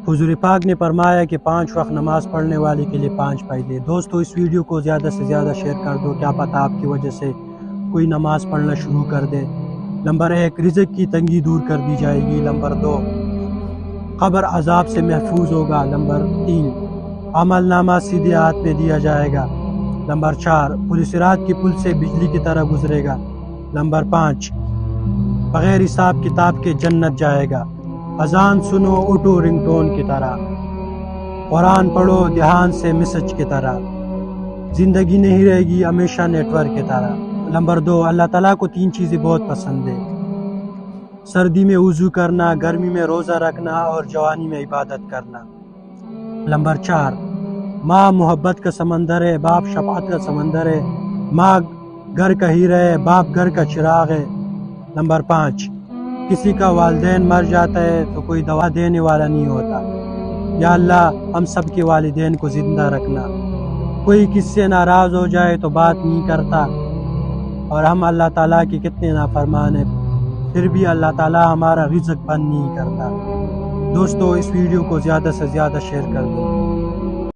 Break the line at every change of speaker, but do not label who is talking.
حضور پاک نے فرمایا کہ 5 وقت نماز پڑھنے والے کے لیے 5 فائدے۔ دوستو اس ویڈیو کو زیادہ سے زیادہ شیئر کر دو، کیا پتہ آپ کی وجہ سے کوئی نماز پڑھنا شروع کر دے۔ نمبر 1، رزق کی تنگی دور کر دی جائے گی۔ نمبر 2، قبر عذاب سے محفوظ ہوگا۔ نمبر 3، عمل نامہ سیدھے ہاتھ میں دیا جائے گا۔ نمبر 4، پل صراط کی پل سے بجلی کی طرح گزرے گا۔ نمبر 5، بغیر حساب کتاب کے جنت جائے گا۔ اذان سنو اٹھو رنگ ٹون کی طرح، قرآن پڑھو دھیان سے میسج کی طرح، زندگی نہیں رہے گی ہمیشہ نیٹ ورک کی طرح۔ نمبر 2، اللہ تعالیٰ کو 3 چیزیں بہت پسند ہے: سردی میں وضو کرنا، گرمی میں روزہ رکھنا اور جوانی میں عبادت کرنا۔ نمبر 4، ماں محبت کا سمندر ہے، باپ شفقت کا سمندر ہے، ماں گھر کا ہیرا ہے، باپ گھر کا چراغ ہے۔ نمبر 5، کسی کا والدین مر جاتا ہے تو کوئی دوا دینے والا نہیں ہوتا۔ یا اللہ ہم سب کے والدین کو زندہ رکھنا۔ کوئی کس سے ناراض ہو جائے تو بات نہیں کرتا، اور ہم اللہ تعالیٰ کے کتنے نافرمان ہیں، پھر بھی اللہ تعالیٰ ہمارا رزق بند نہیں کرتا۔ دوستو اس ویڈیو کو زیادہ سے زیادہ شیئر کر دو۔